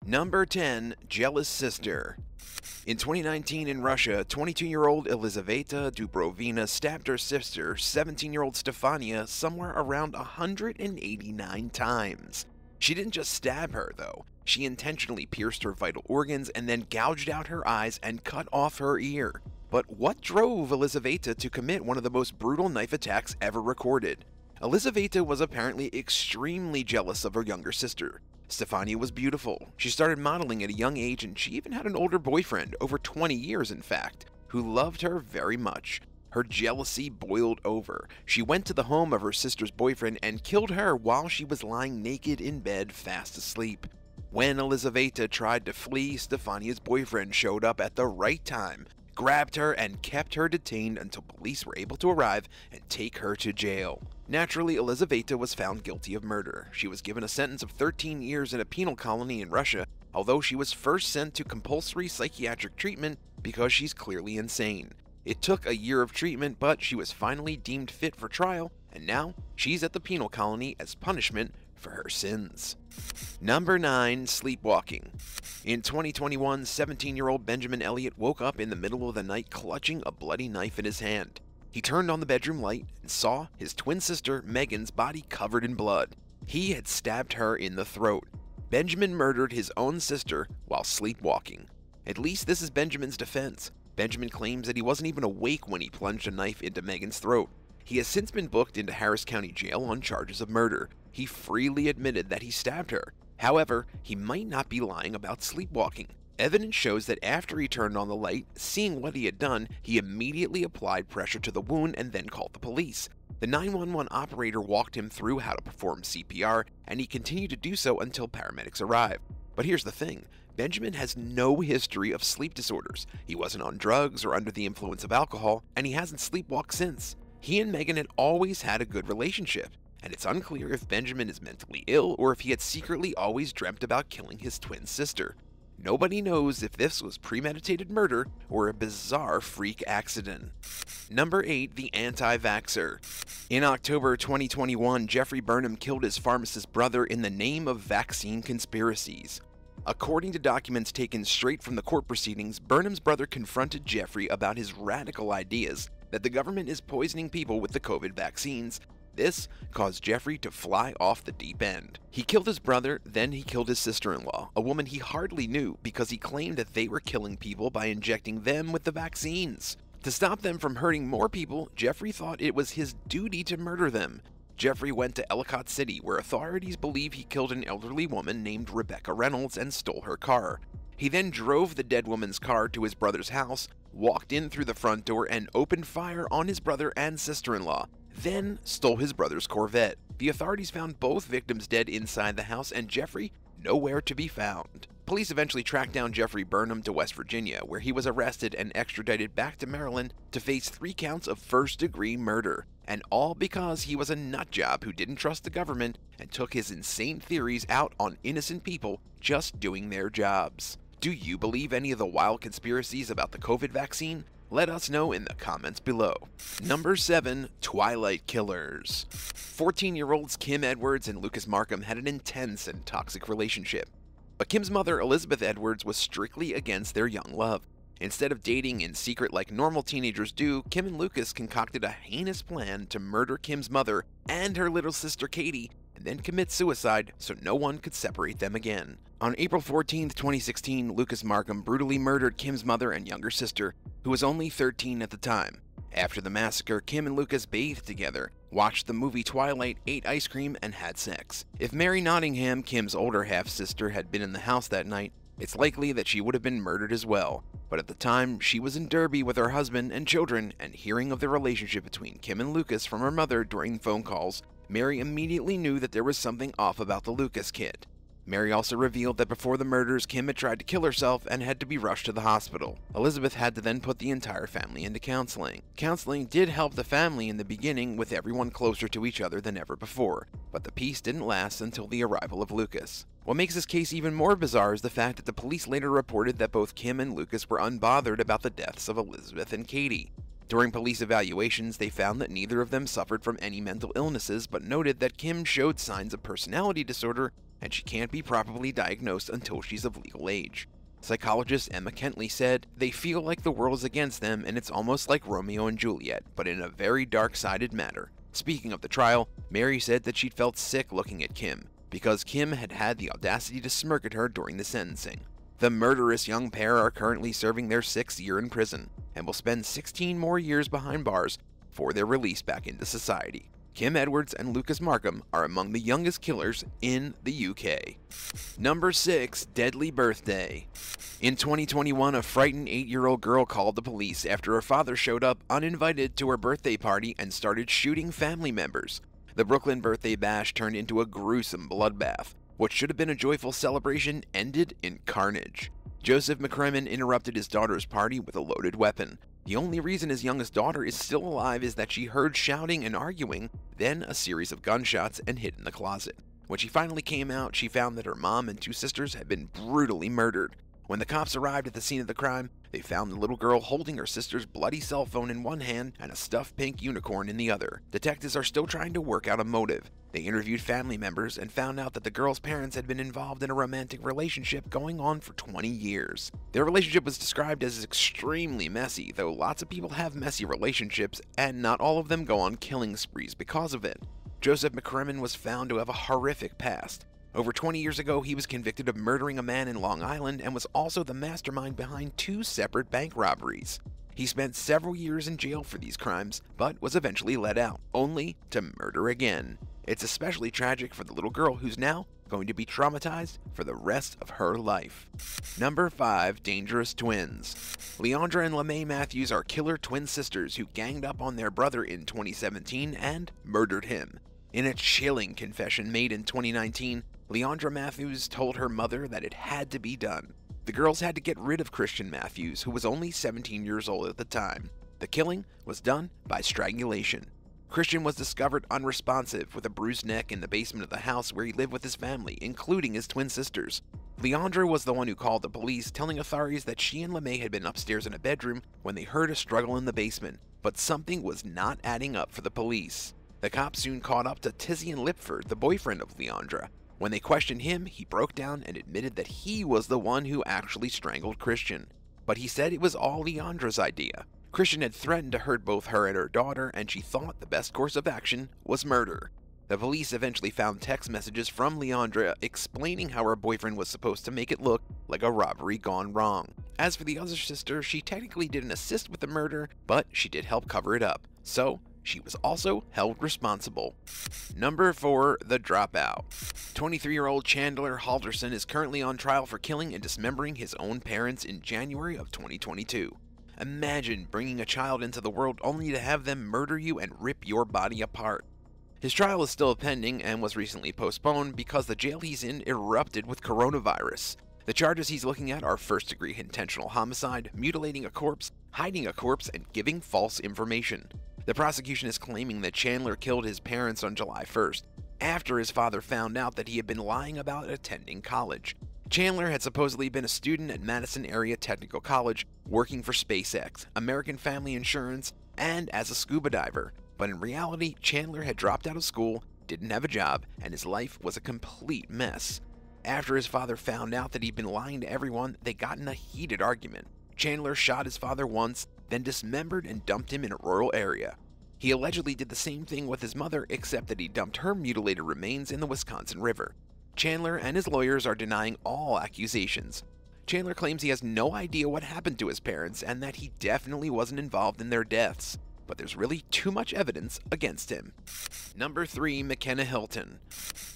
Number 10. Jealous Sister. In 2019 in Russia, 22-year-old Elizaveta Dubrovina stabbed her sister, 17-year-old Stefania, somewhere around 189 times. She didn't just stab her, though. She intentionally pierced her vital organs and then gouged out her eyes and cut off her ear. But what drove Elizaveta to commit one of the most brutal knife attacks ever recorded? Elizaveta was apparently extremely jealous of her younger sister. Stefania was beautiful. She started modeling at a young age, and she even had an older boyfriend, over 20 years in fact, who loved her very much. Her jealousy boiled over. She went to the home of her sister's boyfriend and killed her while she was lying naked in bed fast asleep. When Elizaveta tried to flee, Stefania's boyfriend showed up at the right time, grabbed her, and kept her detained until police were able to arrive and take her to jail. Naturally, Elizaveta was found guilty of murder. She was given a sentence of 13 years in a penal colony in Russia, although she was first sent to compulsory psychiatric treatment because she's clearly insane. It took a year of treatment, but she was finally deemed fit for trial, and now she's at the penal colony as punishment for her sins. Number 9. Sleepwalking. In 2021, 17-year-old Benjamin Elliott woke up in the middle of the night clutching a bloody knife in his hand. He turned on the bedroom light and saw his twin sister Megan's body covered in blood. He had stabbed her in the throat. Benjamin murdered his own sister while sleepwalking. At least this is Benjamin's defense. Benjamin claims that he wasn't even awake when he plunged a knife into Megan's throat. He has since been booked into Harris County Jail on charges of murder. He freely admitted that he stabbed her. However, he might not be lying about sleepwalking. Evidence shows that after he turned on the light, seeing what he had done, he immediately applied pressure to the wound and then called the police. The 911 operator walked him through how to perform CPR, and he continued to do so until paramedics arrived. But here's the thing, Benjamin has no history of sleep disorders. He wasn't on drugs or under the influence of alcohol, and he hasn't sleepwalked since. He and Megan had always had a good relationship, and it's unclear if Benjamin is mentally ill or if he had secretly always dreamt about killing his twin sister. Nobody knows if this was premeditated murder or a bizarre freak accident. Number 8. The Anti-VAXXER. In October 2021, Jeffrey Burnham killed his pharmacist brother in the name of vaccine conspiracies. According to documents taken straight from the court proceedings, Burnham's brother confronted Jeffrey about his radical ideas that the government is poisoning people with the COVID vaccines. This caused Jeffrey to fly off the deep end. He killed his brother, then he killed his sister-in-law, a woman he hardly knew, because he claimed that they were killing people by injecting them with the vaccines. To stop them from hurting more people, Jeffrey thought it was his duty to murder them. Jeffrey went to Ellicott City, where authorities believe he killed an elderly woman named Rebecca Reynolds and stole her car. He then drove the dead woman's car to his brother's house, walked in through the front door, and opened fire on his brother and sister-in-law, then stole his brother's Corvette. The authorities found both victims dead inside the house, and Jeffrey nowhere to be found. Police eventually tracked down Jeffrey Burnham to West Virginia, where he was arrested and extradited back to Maryland to face 3 counts of first-degree murder, and all because he was a nutjob who didn't trust the government and took his insane theories out on innocent people just doing their jobs. Do you believe any of the wild conspiracies about the COVID vaccine? Let us know in the comments below. Number 7. Twilight Killers. 14-year-olds Kim Edwards and Lucas Markham had an intense and toxic relationship. But Kim's mother, Elizabeth Edwards, was strictly against their young love. Instead of dating in secret like normal teenagers do, Kim and Lucas concocted a heinous plan to murder Kim's mother and her little sister Katie, and then commit suicide so no one could separate them again. On April 14, 2016, Lucas Markham brutally murdered Kim's mother and younger sister, who was only 13 at the time. After the massacre, Kim and Lucas bathed together, watched the movie Twilight, ate ice cream, and had sex. If Mary Nottingham, Kim's older half-sister, had been in the house that night, it's likely that she would have been murdered as well. But at the time, she was in Derby with her husband and children, and hearing of the relationship between Kim and Lucas from her mother during phone calls, Mary immediately knew that there was something off about the Lucas kid. Mary also revealed that before the murders, Kim had tried to kill herself and had to be rushed to the hospital. Elizabeth had to then put the entire family into counseling. Counseling did help the family in the beginning, with everyone closer to each other than ever before, but the peace didn't last until the arrival of Lucas. What makes this case even more bizarre is the fact that the police later reported that both Kim and Lucas were unbothered about the deaths of Elizabeth and Katie. During police evaluations, they found that neither of them suffered from any mental illnesses, but noted that Kim showed signs of personality disorder and she can't be properly diagnosed until she's of legal age. Psychologist Emma Kentley said, "They feel like the world is against them and it's almost like Romeo and Juliet, but in a very dark-sided manner." Speaking of the trial, Mary said that she'd felt sick looking at Kim, because Kim had had the audacity to smirk at her during the sentencing. The murderous young pair are currently serving their 6th year in prison, and will spend 16 more years behind bars for their release back into society. Kim Edwards and Lucas Markham are among the youngest killers in the UK. Number 6. Deadly Birthday. In 2021, a frightened 8-year-old girl called the police after her father showed up uninvited to her birthday party and started shooting family members. The Brooklyn birthday bash turned into a gruesome bloodbath. What should have been a joyful celebration ended in carnage. Joseph McCrimmon interrupted his daughter's party with a loaded weapon. The only reason his youngest daughter is still alive is that she heard shouting and arguing, then a series of gunshots, and hid in the closet. When she finally came out, she found that her mom and 2 sisters had been brutally murdered. When the cops arrived at the scene of the crime, they found the little girl holding her sister's bloody cell phone in one hand and a stuffed pink unicorn in the other. Detectives are still trying to work out a motive. They interviewed family members and found out that the girl's parents had been involved in a romantic relationship going on for 20 years. Their relationship was described as extremely messy, though lots of people have messy relationships, and not all of them go on killing sprees because of it. Joseph McCrimmon was found to have a horrific past. Over 20 years ago, he was convicted of murdering a man in Long Island and was also the mastermind behind 2 separate bank robberies. He spent several years in jail for these crimes, but was eventually let out, only to murder again. It's especially tragic for the little girl who's now going to be traumatized for the rest of her life. Number 5. Dangerous Twins. Leandra and LeMay Matthews are killer twin sisters who ganged up on their brother in 2017 and murdered him. In a chilling confession made in 2019, Leandra Matthews told her mother that it had to be done. The girls had to get rid of Christian Matthews, who was only 17 years old at the time. The killing was done by strangulation. Christian was discovered unresponsive with a bruised neck in the basement of the house where he lived with his family, including his twin sisters. Leandra was the one who called the police, telling authorities that she and LeMay had been upstairs in a bedroom when they heard a struggle in the basement, but something was not adding up for the police. The cops soon caught up to Tizian Lipford, the boyfriend of Leandra. When they questioned him, he broke down and admitted that he was the one who actually strangled Christian. But he said it was all Leandra's idea. Christian had threatened to hurt both her and her daughter, and she thought the best course of action was murder. The police eventually found text messages from Leandra explaining how her boyfriend was supposed to make it look like a robbery gone wrong. As for the other sister, she technically didn't assist with the murder, but she did help cover it up. So, she was also held responsible. Number 4. The Dropout. 23-year-old Chandler Halderson is currently on trial for killing and dismembering his own parents in January of 2022. Imagine bringing a child into the world only to have them murder you and rip your body apart. His trial is still pending and was recently postponed because the jail he's in erupted with coronavirus. The charges he's looking at are first-degree intentional homicide, mutilating a corpse, hiding a corpse, and giving false information. The prosecution is claiming that Chandler killed his parents on July 1st, after his father found out that he had been lying about attending college. Chandler had supposedly been a student at Madison Area Technical College, working for SpaceX, American Family Insurance, and as a scuba diver. But in reality, Chandler had dropped out of school, didn't have a job, and his life was a complete mess. After his father found out that he'd been lying to everyone, they got in a heated argument. Chandler shot his father once, then dismembered and dumped him in a rural area. He allegedly did the same thing with his mother, except that he dumped her mutilated remains in the Wisconsin River. Chandler and his lawyers are denying all accusations. Chandler claims he has no idea what happened to his parents and that he definitely wasn't involved in their deaths, but there's really too much evidence against him. Number 3. McKenna Hilton.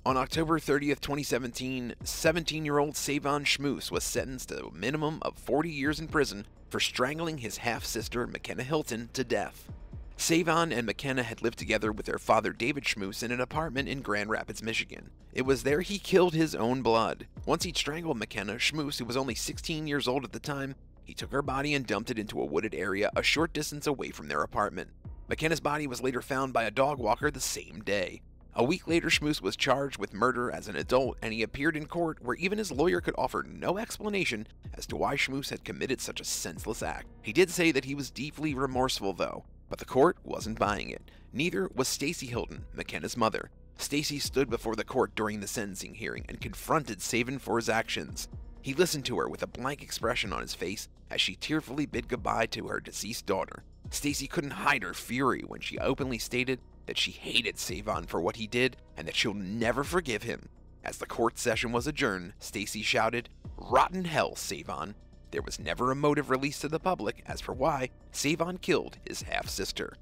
On October 30th, 2017, 17-year-old Savon Schmoose was sentenced to a minimum of 40 years in prison for strangling his half-sister McKenna Hilton to death. Savon and McKenna had lived together with their father David Schmoose in an apartment in Grand Rapids, Michigan. It was there he killed his own blood. Once he'd strangled McKenna, Schmoose, who was only 16 years old at the time, he took her body and dumped it into a wooded area a short distance away from their apartment. McKenna's body was later found by a dog walker the same day. A week later, Schmoose was charged with murder as an adult, and he appeared in court where even his lawyer could offer no explanation as to why Schmoose had committed such a senseless act. He did say that he was deeply remorseful though, but the court wasn't buying it. Neither was Stacy Hilton, McKenna's mother. Stacy stood before the court during the sentencing hearing and confronted Savin for his actions. He listened to her with a blank expression on his face as she tearfully bid goodbye to her deceased daughter. Stacy couldn't hide her fury when she openly stated that she hated Savin for what he did and that she'll never forgive him. As the court session was adjourned, Stacy shouted, "Rotten hell, Savin." There was never a motive released to the public as for why Savin killed his half-sister.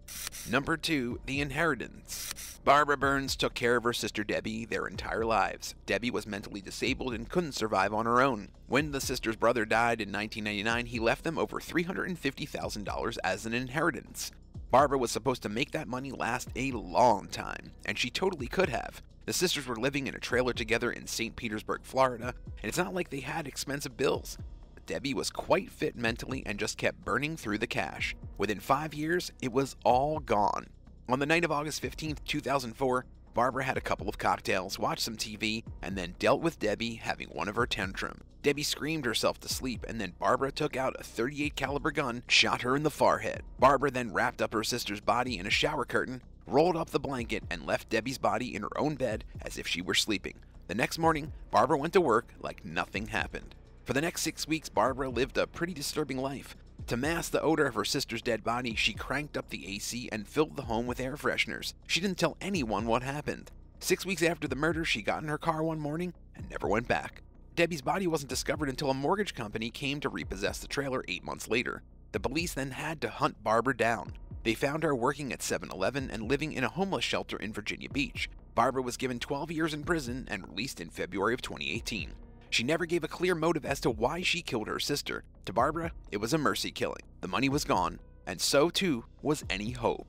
Number 2. The inheritance. Barbara Burns took care of her sister Debbie their entire lives. Debbie was mentally disabled and couldn't survive on her own. When the sister's brother died in 1999, he left them over $350,000 as an inheritance. Barbara was supposed to make that money last a long time, and she totally could have. The sisters were living in a trailer together in St. Petersburg, Florida, and it's not like they had expensive bills. Debbie was quite fit mentally and just kept burning through the cash. Within 5 years, it was all gone. On the night of August 15, 2004, Barbara had a couple of cocktails, watched some TV, and then dealt with Debbie having one of her tantrums. Debbie screamed herself to sleep, and then Barbara took out a .38 caliber gun and shot her in the forehead. Barbara then wrapped up her sister's body in a shower curtain, rolled up the blanket, and left Debbie's body in her own bed as if she were sleeping. The next morning, Barbara went to work like nothing happened. For the next 6 weeks, Barbara lived a pretty disturbing life. To mask the odor of her sister's dead body, she cranked up the AC and filled the home with air fresheners. She didn't tell anyone what happened. 6 weeks after the murder, she got in her car one morning and never went back. Debbie's body wasn't discovered until a mortgage company came to repossess the trailer 8 months later. The police then had to hunt Barbara down. They found her working at 7-Eleven and living in a homeless shelter in Virginia Beach. Barbara was given 12 years in prison and released in February of 2018. She never gave a clear motive as to why she killed her sister. To Barbara, it was a mercy killing. The money was gone, and so too was any hope.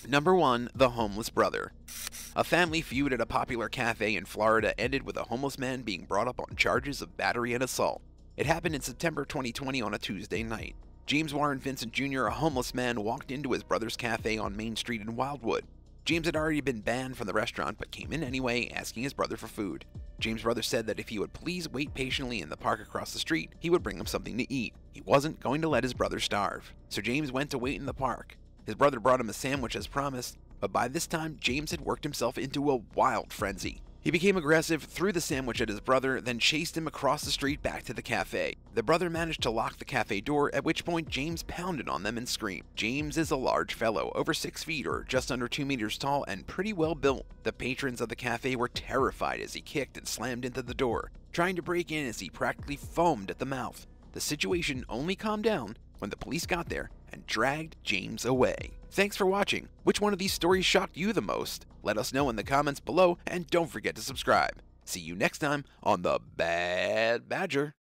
Number 1. The homeless brother. A family feud at a popular cafe in Florida ended with a homeless man being brought up on charges of battery and assault. It happened in September 2020 on a Tuesday night. James Warren Vincent Jr., a homeless man, walked into his brother's cafe on Main Street in Wildwood. James had already been banned from the restaurant but came in anyway, asking his brother for food. James' brother said that if he would please wait patiently in the park across the street, he would bring him something to eat. He wasn't going to let his brother starve. So James went to wait in the park. His brother brought him a sandwich as promised, but by this time, James had worked himself into a wild frenzy. He became aggressive, threw the sandwich at his brother, then chased him across the street back to the cafe. The brother managed to lock the cafe door, at which point James pounded on them and screamed. James is a large fellow, over 6 feet or just under 2 meters tall and pretty well built. The patrons of the cafe were terrified as he kicked and slammed into the door, trying to break in as he practically foamed at the mouth. The situation only calmed down when the police got there and dragged James away. Thanks for watching. Which one of these stories shocked you the most? Let us know in the comments below, and don't forget to subscribe. See you next time on The Bad Badger.